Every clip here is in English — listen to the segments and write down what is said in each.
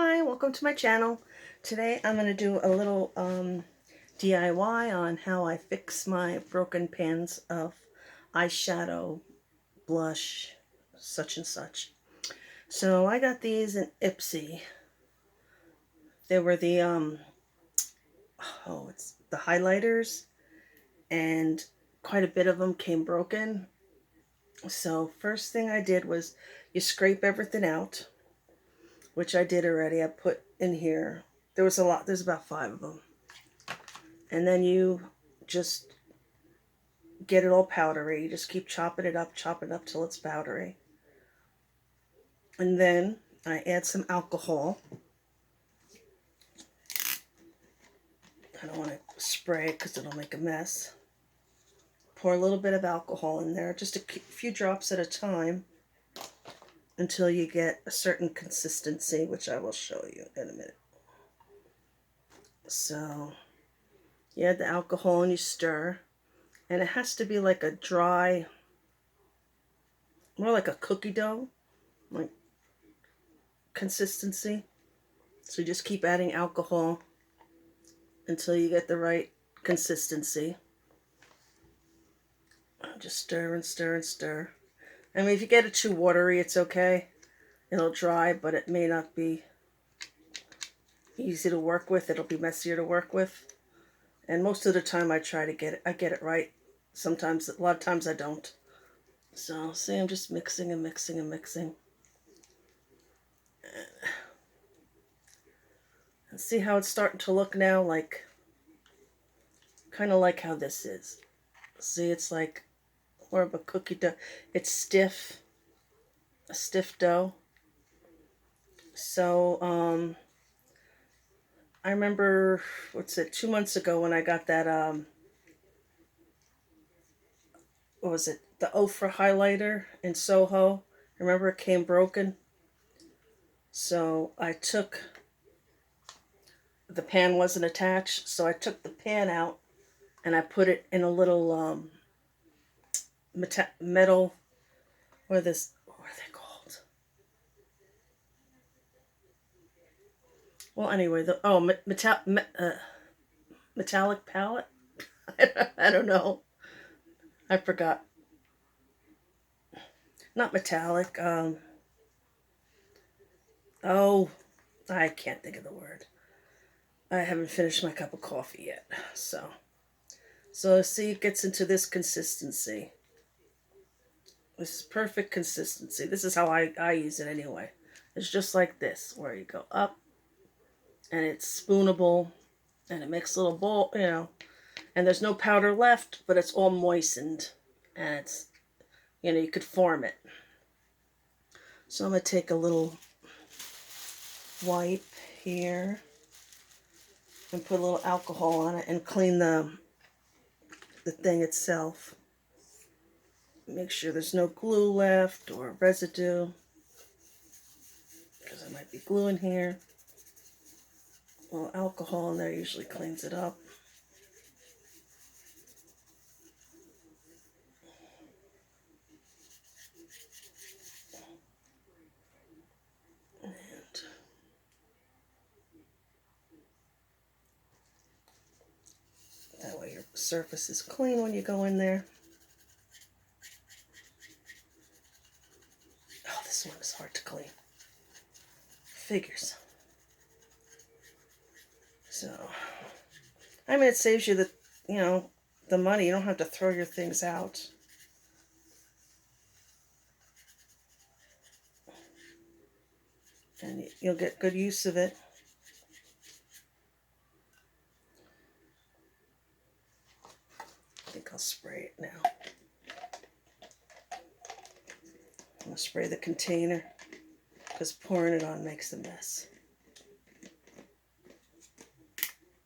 Hi, welcome to my channel. Today I'm going to do a little DIY on how I fix my broken pans of eyeshadow, blush, such and such. So I got these in Ipsy. They were the it's the highlighters, and quite a bit of them came broken. So first thing I did was you scrape everything out, which I did already. I put in here. There was a lot. There's about 5 of them. And then you just get it all powdery. You just keep chopping it up till it's powdery. And then I add some alcohol. I don't want to spray it because it'll make a mess. Pour a little bit of alcohol in there, just a few drops at a time, until you get a certain consistency, which I will show you in a minute. So you add the alcohol and you stir. And it has to be like a dry, more like a cookie dough, like consistency. So you just keep adding alcohol until you get the right consistency. Just stir and stir and stir. I mean, if you get it too watery, it's okay. It'll dry, but it may not be easy to work with. It'll be messier to work with. And most of the time I get it right. Sometimes, a lot of times I don't. So, see, I'm just mixing and mixing and mixing. And see how it's starting to look now? Like, kind of like how this is. See, it's like more of a cookie dough. It's stiff, a stiff dough. So, I remember, 2 months ago when I got that, what was it, the Ofra highlighter in Soho. Remember it came broken? So I took, the pan wasn't attached, so I took the pan out and I put it in a little metal, what are they called? Well, anyway, metallic palette? I don't know. I forgot. Not metallic. Oh, I can't think of the word. I haven't finished my cup of coffee yet. So see, it gets into this consistency. This is perfect consistency. This is how I use it anyway. It's just like this, where you go up, and it's spoonable, and it makes a little bowl, and there's no powder left, but it's all moistened, and it's, you could form it. So I'm going to take a little wipe here and put a little alcohol on it and clean the thing itself. Make sure there's no glue left or residue, because there might be glue in here. A little alcohol in there usually cleans it up. And that way your surface is clean when you go in there. Oh, this one is hard to clean. Figures. So, I mean, it saves you the money. You don't have to throw your things out. And you'll get good use of it. I think I'll spray it now. I'm going to spray the container, because pouring it on makes a mess.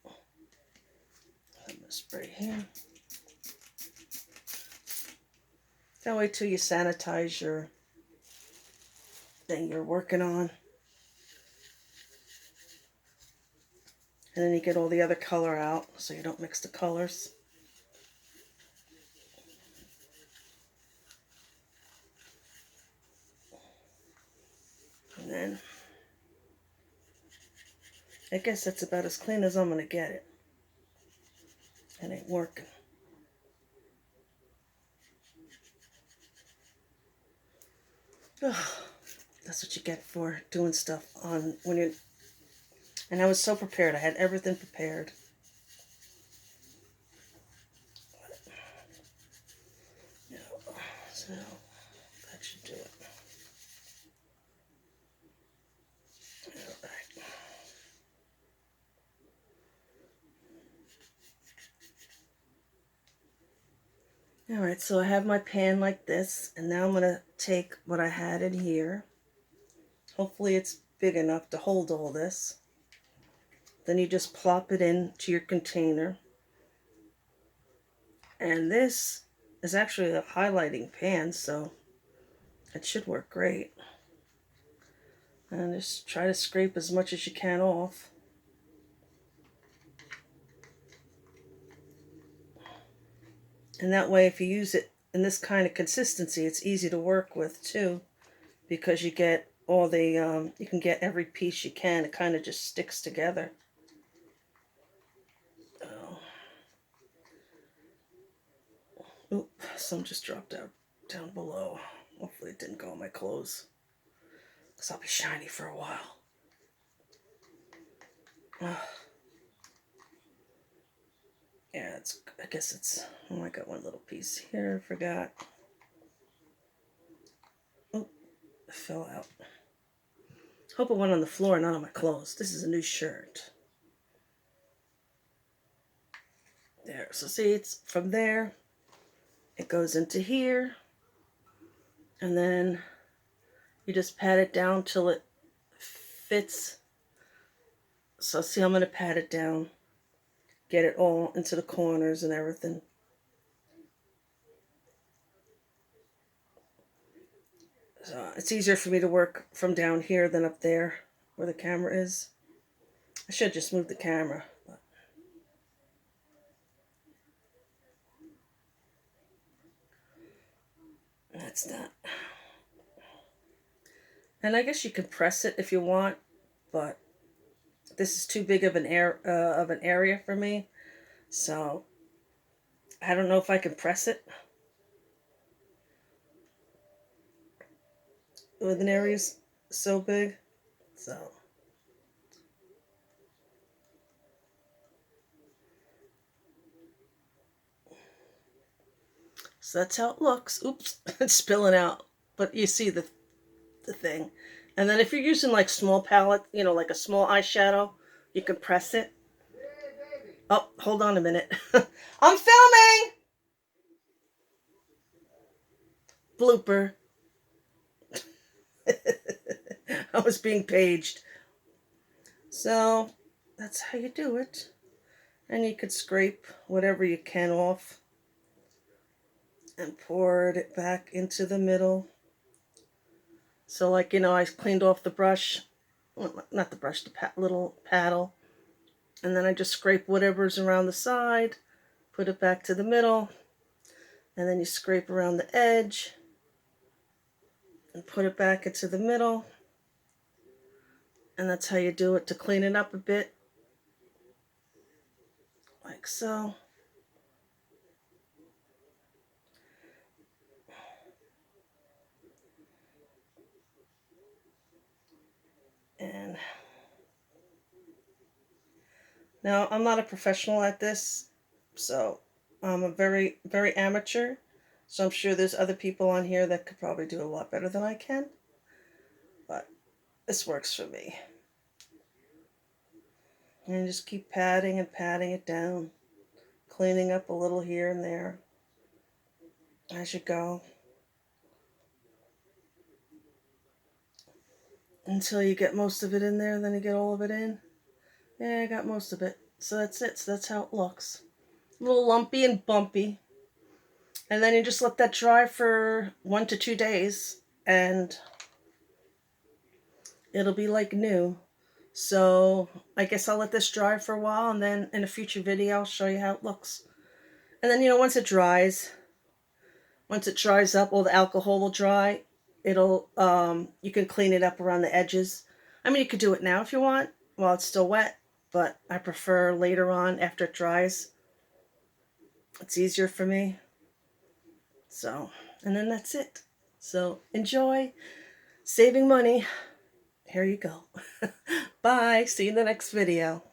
I'm going to spray here. Don't wait till you sanitize your thing you're working on. And then you get all the other color out, so you don't mix the colors. And then I guess that's about as clean as I'm going to get it. It ain't working. Oh, that's what you get for doing stuff on when you're... And I was so prepared. I had everything prepared. Yeah, so that should do it. All right, so I have my pan like this, and now I'm going to take what I had in here. Hopefully it's big enough to hold all this. Then you just plop it into your container. And this is actually a highlighting pan, so it should work great. And just try to scrape as much as you can off. And that way, if you use it in this kind of consistency, it's easy to work with too, because you get all the, you can get every piece you can. It kind of just sticks together. Oh. Oop, some just dropped out down below. Hopefully it didn't go on my clothes, because I'll be shiny for a while. Yeah, it's, I guess it's, oh, I got one little piece here, I forgot. Oh, it fell out. Hope it went on the floor, not on my clothes. This is a new shirt. There, so see, it's from there, it goes into here, and then you just pat it down till it fits. So see, I'm going to pat it down, get it all into the corners and everything. So it's easier for me to work from down here than up there where the camera is. I should just move the camera. But that's that. And I guess you can press it if you want, but this is too big of an area for me. So I don't know if I can press it with an area so big. So that's how it looks. Oops, it's spilling out. But you see the thing. And then if you're using like small palette, you know, like a small eyeshadow, you can press it. Oh, hold on a minute. I'm filming! Blooper. I was being paged. So that's how you do it. And you could scrape whatever you can off and pour it back into the middle. So like, you know, I cleaned off the brush, well, not the brush, the little paddle. And then I just scrape whatever's around the side, put it back to the middle, and then you scrape around the edge and put it back into the middle. And that's how you do it to clean it up a bit. Like so. And now I'm not a professional at this, so I'm a very, very amateur. So I'm sure there's other people on here that could probably do a lot better than I can. But this works for me. And just keep patting and patting it down, cleaning up a little here and there as you go, until you get most of it in there. Then you get all of it in. Yeah, I got most of it. So that's it. So that's how it looks. A little lumpy and bumpy. And then you just let that dry for 1 to 2 days, and it'll be like new. So I guess I'll let this dry for a while, and then in a future video I'll show you how it looks. And then, you know, once it dries up, all the alcohol will dry. You can clean it up around the edges. I mean, you could do it now if you want while it's still wet, but I prefer later on after it dries. It's easier for me. So, and then that's it. So enjoy saving money. Here you go. Bye. See you in the next video.